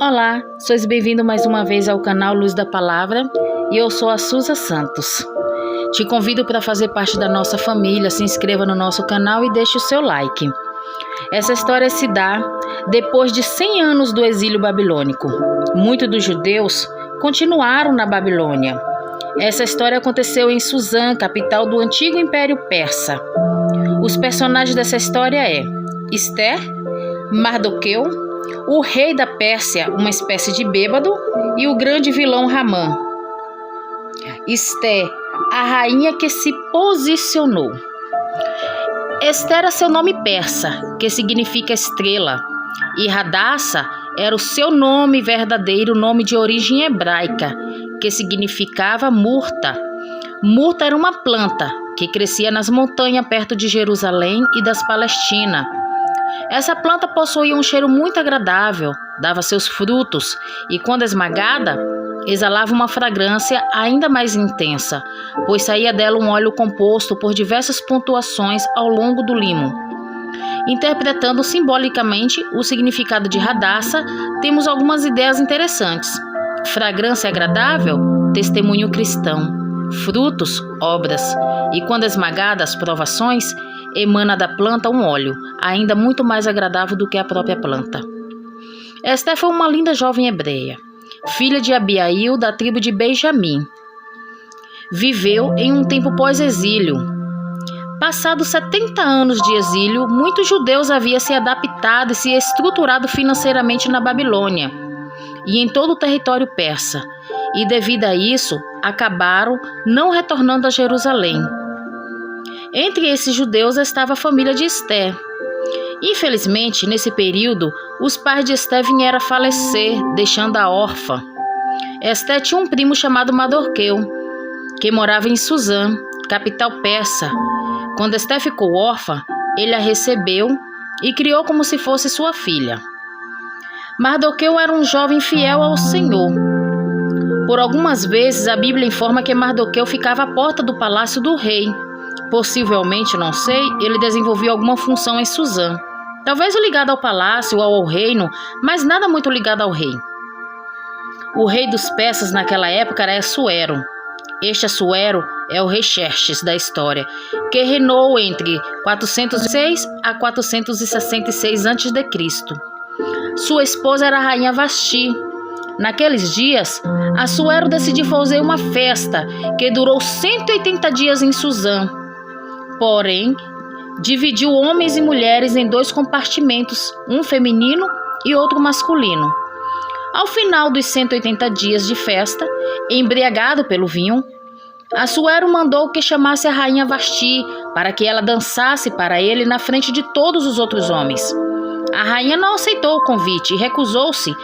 Olá, sois bem-vindo mais uma vez ao canal Luz da Palavra e eu sou a Suza Santos. Te convido para fazer parte da nossa família, se inscreva no nosso canal e deixe o seu like. Essa história se dá depois de 100 anos do exílio babilônico. Muitos dos judeus continuaram na Babilônia. Essa história aconteceu em Suzã, capital do antigo Império Persa. Os personagens dessa história é Esther, Mardoqueu, o rei da Pérsia, uma espécie de bêbado, e o grande vilão Ramã. Esther, a rainha que se posicionou. Esther era seu nome persa, que significa estrela, e Radassa era o seu nome verdadeiro, nome de origem hebraica, que significava murta. Murta era uma planta que crescia nas montanhas perto de Jerusalém e das Palestinas. Essa planta possuía um cheiro muito agradável, dava seus frutos e, quando esmagada, exalava uma fragrância ainda mais intensa, pois saía dela um óleo composto por diversas pontuações ao longo do limo. Interpretando simbolicamente o significado de Radassa, temos algumas ideias interessantes. Fragrância agradável, testemunho cristão. Frutos, obras. E quando esmagada, as provações, emana da planta um óleo, ainda muito mais agradável do que a própria planta. Esther foi uma linda jovem hebreia, filha de Abiail, da tribo de Benjamim. Viveu em um tempo pós-exílio. Passados 70 anos de exílio, muitos judeus haviam se adaptado e se estruturado financeiramente na Babilônia e em todo o território persa, e devido a isso, acabaram não retornando a Jerusalém. Entre esses judeus estava a família de Esther. Infelizmente, nesse período, os pais de Esther vieram a falecer, deixando-a órfã. Esther tinha um primo chamado Mardoqueu, que morava em Suzã, capital persa. Quando Esther ficou órfã, ele a recebeu e criou como se fosse sua filha. Mardoqueu era um jovem fiel ao Senhor. Por algumas vezes, a Bíblia informa que Mardoqueu ficava à porta do palácio do rei. Possivelmente, não sei, ele desenvolveu alguma função em Suzã. Talvez ligado ao palácio ou ao reino, mas nada muito ligado ao rei. O rei dos persas naquela época era Assuero. Este Assuero é o rei Xerxes da história, que reinou entre 406 a 466 a.C. Sua esposa era a rainha Vasti. Naqueles dias, Assuero decidiu fazer uma festa que durou 180 dias em Suzã. Porém, dividiu homens e mulheres em 2 compartimentos, um feminino e outro masculino. Ao final dos 180 dias de festa, embriagado pelo vinho, Assuero mandou que chamasse a rainha Vasti para que ela dançasse para ele na frente de todos os outros homens. A rainha não aceitou o convite e recusou-se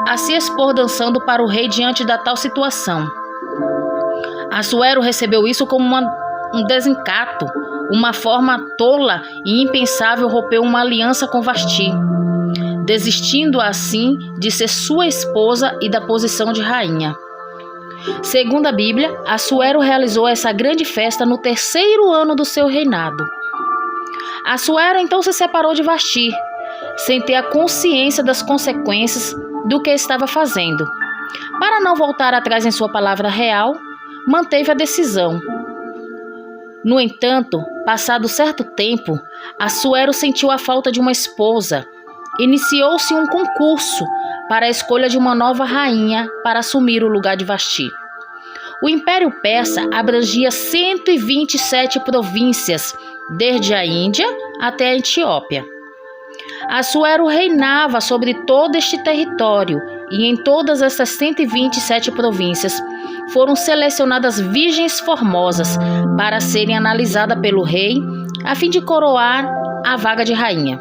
a se expor dançando para o rei diante da tal situação. Assuero recebeu isso como um desencanto, uma forma tola e impensável romper uma aliança com Vasti, desistindo assim de ser sua esposa e da posição de rainha. Segundo a Bíblia, Assuero realizou essa grande festa no 3º ano do seu reinado. Assuero então se separou de Vasti, sem ter a consciência das consequências do que estava fazendo. Para não voltar atrás em sua palavra real, manteve a decisão. No entanto, passado certo tempo, Assuero sentiu a falta de uma esposa. Iniciou-se um concurso para a escolha de uma nova rainha para assumir o lugar de Vasti. O Império Persa abrangia 127 províncias, desde a Índia até a Etiópia. Assuero reinava sobre todo este território e em todas essas 127 províncias foram selecionadas virgens formosas para serem analisadas pelo rei a fim de coroar a vaga de rainha.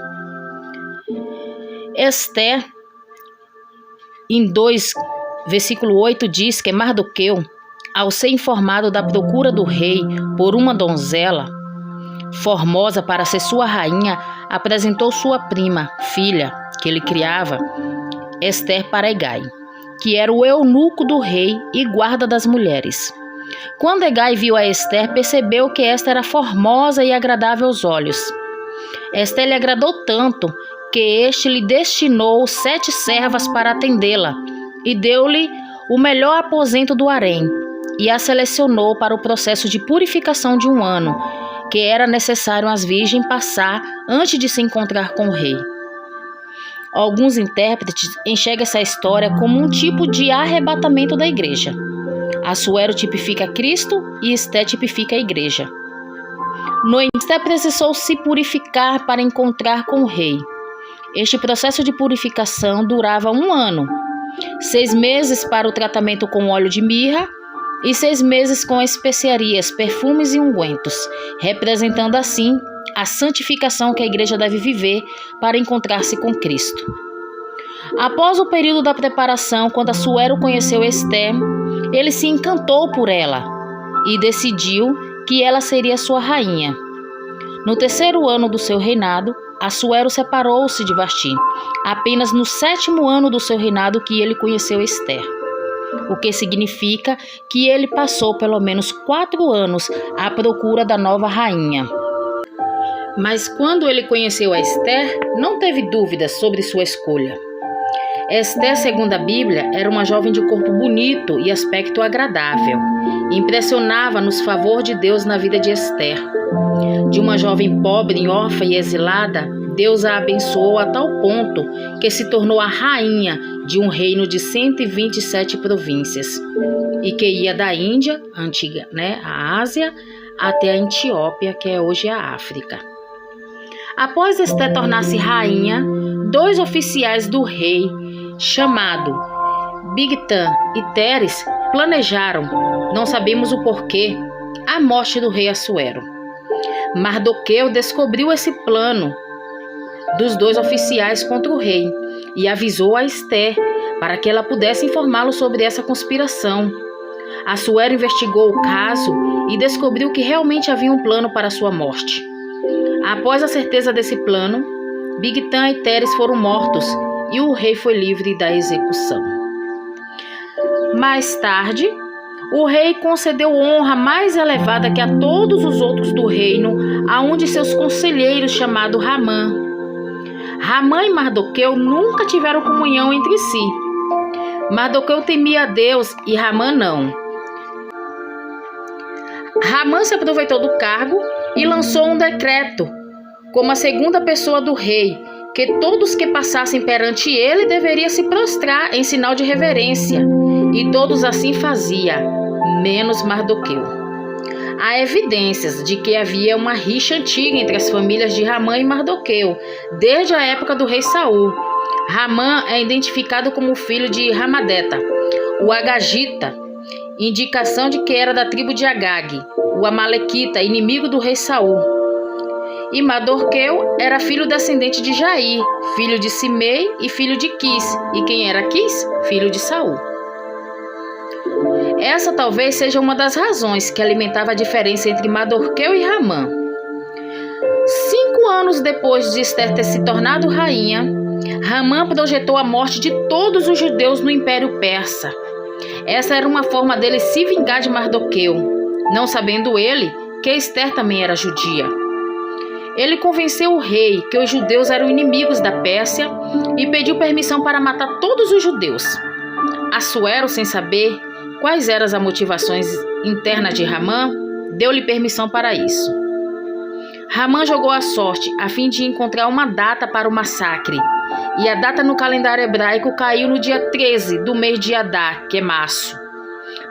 Esther, em 2, versículo 8, diz que Mardoqueu, ao ser informado da procura do rei por uma donzela formosa para ser sua rainha, apresentou sua prima, filha, que ele criava, Esther, para Hegai, que era o eunuco do rei e guarda das mulheres. Quando Hegai viu a Esther, percebeu que esta era formosa e agradável aos olhos. Esther lhe agradou tanto que este lhe destinou 7 servas para atendê-la, e deu-lhe o melhor aposento do harém, e a selecionou para o processo de purificação de 1 ano, que era necessário as virgens passar antes de se encontrar com o rei. Alguns intérpretes enxergam essa história como um tipo de arrebatamento da igreja. Assuero tipifica Cristo e Esté tipifica a igreja. No entanto, Esté precisou se purificar para encontrar com o rei. Este processo de purificação durava 1 ano, 6 meses para o tratamento com óleo de mirra e 6 meses com especiarias, perfumes e ungüentos, representando assim a santificação que a igreja deve viver para encontrar-se com Cristo. Após o período da preparação, quando Assuero conheceu Esté, ele se encantou por ela e decidiu que ela seria sua rainha. No 3º ano do seu reinado, Assuero separou-se de Vasti. Apenas no 7º ano do seu reinado que ele conheceu Esté, o que significa que ele passou pelo menos 4 anos à procura da nova rainha. Mas quando ele conheceu a Esté, não teve dúvidas sobre sua escolha. Esté, segundo a Bíblia, era uma jovem de corpo bonito e aspecto agradável. Impressionava-nos favor de Deus na vida de Esté. De uma jovem pobre, órfã e exilada, Deus a abençoou a tal ponto que se tornou a rainha de um reino de 127 províncias e que ia da Índia, a antiga, a Ásia, até a Etiópia, que é hoje a África. Após Esté tornar-se rainha, 2 oficiais do rei, chamado Bigtan e Teres, planejaram, não sabemos o porquê, a morte do rei Assuero. Mardoqueu descobriu esse plano dos 2 oficiais contra o rei e avisou a Esté para que ela pudesse informá-lo sobre essa conspiração. Assuero investigou o caso e descobriu que realmente havia um plano para sua morte. Após a certeza desse plano, Bigtan e Teres foram mortos e o rei foi livre da execução. Mais tarde, o rei concedeu honra mais elevada que a todos os outros do reino a um de seus conselheiros chamado Ramã. Ramã e Mardoqueu nunca tiveram comunhão entre si. Mardoqueu temia a Deus e Ramã não. Ramã se aproveitou do cargo e lançou um decreto, como a segunda pessoa do rei, que todos que passassem perante ele deveriam se prostrar em sinal de reverência, e todos assim faziam, menos Mardoqueu. Há evidências de que havia uma rixa antiga entre as famílias de Ramã e Mardoqueu, desde a época do rei Saul. Ramã é identificado como filho de Ramadeta, o Agagita, indicação de que era da tribo de Agag, o Amalequita, inimigo do rei Saul. E Mardoqueu era filho descendente de Jair, filho de Simei e filho de Quis. E quem era Quis? Filho de Saul. Essa talvez seja uma das razões que alimentava a diferença entre Mardoqueu e Ramã. 5 anos depois de Esté ter se tornado rainha, Ramã projetou a morte de todos os judeus no Império Persa. Essa era uma forma dele se vingar de Mardoqueu, não sabendo ele que Esté também era judia. Ele convenceu o rei que os judeus eram inimigos da Pérsia e pediu permissão para matar todos os judeus. Assuero, sem saber quais eram as motivações internas de Ramã, deu-lhe permissão para isso. Ramã jogou a sorte a fim de encontrar uma data para o massacre, e a data no calendário hebraico caiu no dia 13 do mês de Adar, que é março.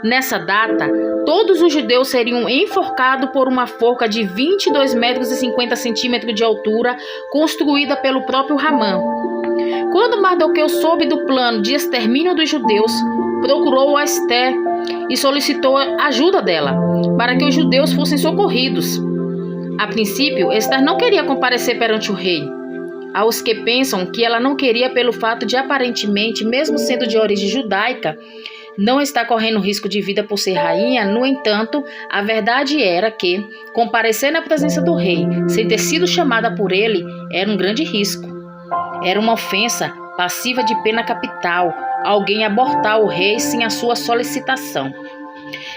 Nessa data, todos os judeus seriam enforcados por uma forca de 22 metros e 50 centímetros de altura, construída pelo próprio Ramã. Quando Mardoqueu soube do plano de extermínio dos judeus, procurou a Esté e solicitou a ajuda dela, para que os judeus fossem socorridos. A princípio, Esté não queria comparecer perante o rei. Há os que pensam que ela não queria pelo fato de, aparentemente, mesmo sendo de origem judaica, não está correndo risco de vida por ser rainha. No entanto, a verdade era que comparecer na presença do rei, sem ter sido chamada por ele, era um grande risco. Era uma ofensa passiva de pena capital, alguém abortar o rei sem a sua solicitação.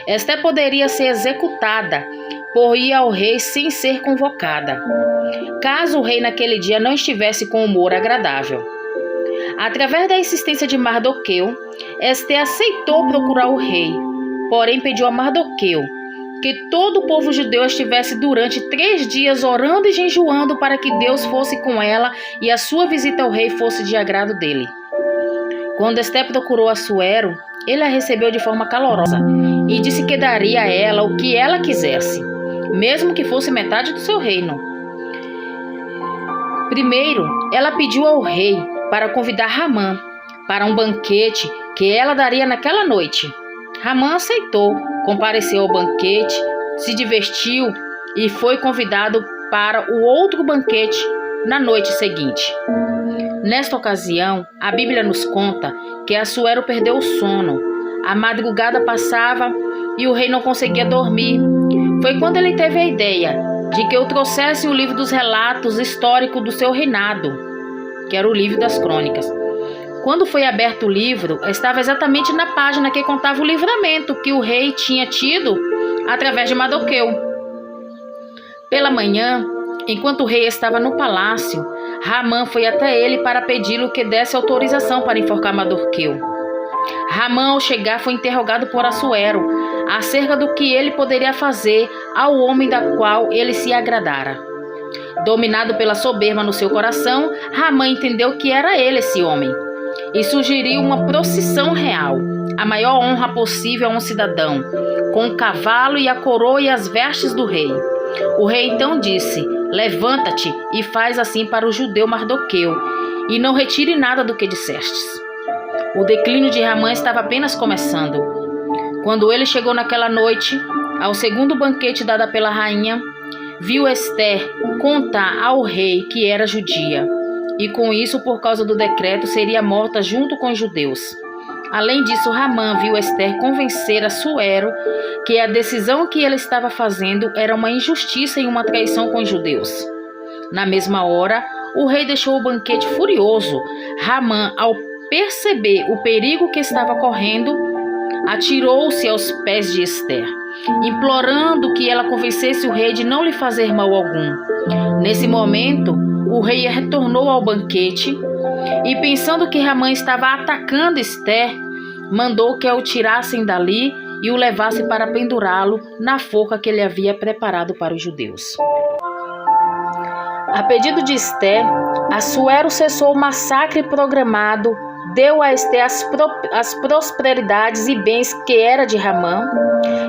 Esté poderia ser executada por ir ao rei sem ser convocada, caso o rei naquele dia não estivesse com humor agradável. Através da insistência de Mardoqueu, Ester aceitou procurar o rei, porém pediu a Mardoqueu que todo o povo judeu estivesse durante 3 dias orando e jejuando para que Deus fosse com ela e a sua visita ao rei fosse de agrado dele. Quando Ester procurou Assuero, ele a recebeu de forma calorosa e disse que daria a ela o que ela quisesse, mesmo que fosse metade do seu reino. Primeiro, ela pediu ao rei para convidar Ramã para um banquete que ela daria naquela noite. Ramã aceitou, compareceu ao banquete, se divertiu e foi convidado para o outro banquete na noite seguinte. Nesta ocasião, a Bíblia nos conta que Assuero perdeu o sono. A madrugada passava e o rei não conseguia dormir. Foi quando ele teve a ideia de que eu trouxesse o livro dos relatos históricos do seu reinado, que era o livro das crônicas. Quando foi aberto o livro, estava exatamente na página que contava o livramento que o rei tinha tido através de Mardoqueu. Pela manhã, enquanto o rei estava no palácio, Ramã foi até ele para pedi-lo que desse autorização para enforcar Mardoqueu. Ramã, ao chegar, foi interrogado por Assuero acerca do que ele poderia fazer ao homem da qual ele se agradara. Dominado pela soberba no seu coração, Ramã entendeu que era ele esse homem e sugeriu uma procissão real, a maior honra possível a um cidadão, com o cavalo e a coroa e as vestes do rei. O rei então disse: levanta-te e faz assim para o judeu Mardoqueu, e não retire nada do que dissestes. O declínio de Ramã estava apenas começando. Quando ele chegou naquela noite, ao segundo banquete dado pela rainha, viu Ester contar ao rei que era judia, e com isso, por causa do decreto, seria morta junto com os judeus. Além disso, Ramã viu Ester convencer Assuero que a decisão que ele estava fazendo era uma injustiça e uma traição com os judeus. Na mesma hora, o rei deixou o banquete furioso. Ramã, ao perceber o perigo que estava correndo, atirou-se aos pés de Ester, implorando que ela convencesse o rei de não lhe fazer mal algum. Nesse momento, o rei retornou ao banquete e, pensando que Ramã estava atacando Ester, mandou que o tirassem dali e o levasse para pendurá-lo na forca que ele havia preparado para os judeus. A pedido de Ester, Assuero cessou o massacre programado, deu a Ester as prosperidades e bens que era de Ramã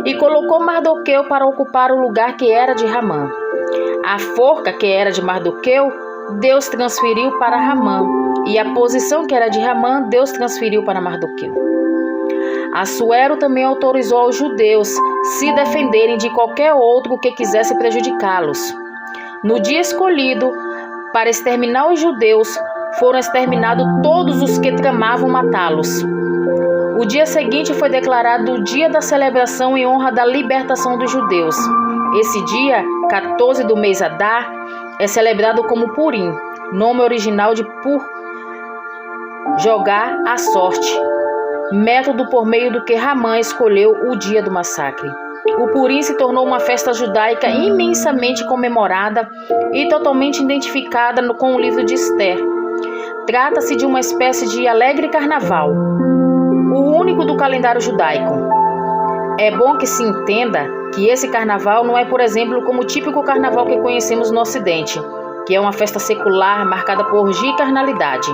e colocou Mardoqueu para ocupar o lugar que era de Ramã. A forca que era de Mardoqueu, Deus transferiu para Ramã, e a posição que era de Ramã, Deus transferiu para Mardoqueu. Assuero também autorizou aos judeus se defenderem de qualquer outro que quisesse prejudicá-los. No dia escolhido para exterminar os judeus, foram exterminados todos os que tramavam matá-los. O dia seguinte foi declarado o dia da celebração em honra da libertação dos judeus. Esse dia, 14 do mês Adar, é celebrado como Purim, nome original de Pur, jogar à sorte, método por meio do que Ramã escolheu o dia do massacre. O Purim se tornou uma festa judaica imensamente comemorada e totalmente identificada com o livro de Ester. Trata-se de uma espécie de alegre carnaval, o único do calendário judaico. É bom que se entenda que esse carnaval não é, por exemplo, como o típico carnaval que conhecemos no Ocidente, que é uma festa secular marcada por orgia e carnalidade,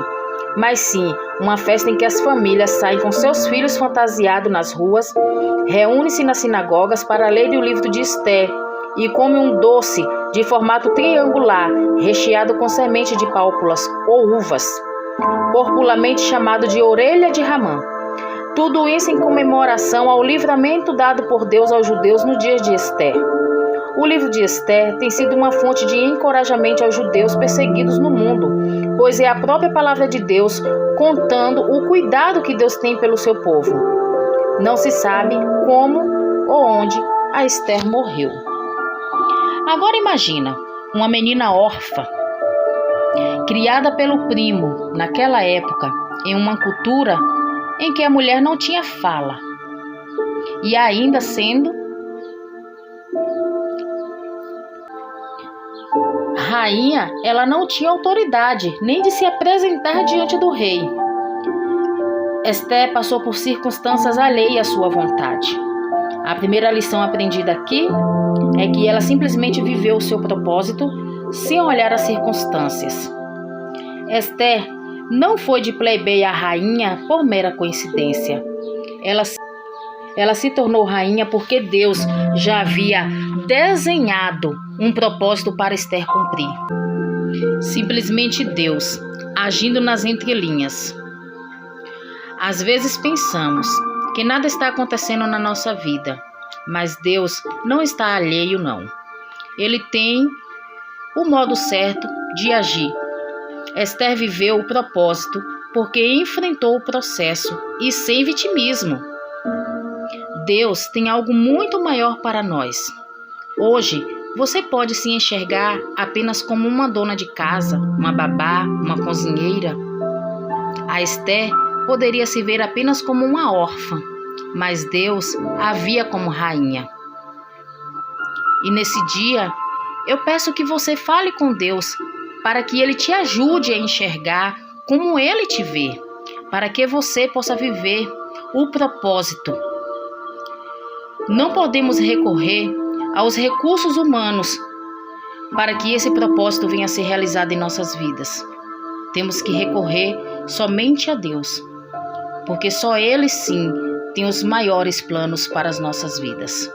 mas sim uma festa em que as famílias saem com seus filhos fantasiados nas ruas, reúnem-se nas sinagogas para ler o livro de Ester e comem um doce de formato triangular, recheado com semente de pálpulas ou uvas, popularmente chamado de orelha de Ramã. Tudo isso em comemoração ao livramento dado por Deus aos judeus no dia de Ester. O livro de Ester tem sido uma fonte de encorajamento aos judeus perseguidos no mundo, pois é a própria palavra de Deus contando o cuidado que Deus tem pelo seu povo. Não se sabe como ou onde a Ester morreu. Agora imagina uma menina órfã, criada pelo primo naquela época, em uma cultura em que a mulher não tinha fala, e ainda sendo rainha, ela não tinha autoridade nem de se apresentar diante do rei. Esther passou por circunstâncias alheias à sua vontade. A primeira lição aprendida aqui é que ela simplesmente viveu o seu propósito sem olhar as circunstâncias. Esther não foi de plebeia a rainha por mera coincidência. Ela se tornou rainha porque Deus já havia desenhado um propósito para Esther cumprir. Simplesmente Deus, agindo nas entrelinhas. Às vezes pensamos que nada está acontecendo na nossa vida, mas Deus não está alheio, não. Ele tem o modo certo de agir. Esther viveu o propósito porque enfrentou o processo e sem vitimismo. Deus tem algo muito maior para nós. Hoje, você pode se enxergar apenas como uma dona de casa, uma babá, uma cozinheira. A Esther poderia se ver apenas como uma órfã, mas Deus a via como rainha. E nesse dia, eu peço que você fale com Deus para que Ele te ajude a enxergar como Ele te vê, para que você possa viver o propósito. Não podemos recorrer aos recursos humanos para que esse propósito venha a ser realizado em nossas vidas. Temos que recorrer somente a Deus, porque só Ele sim tem os maiores planos para as nossas vidas.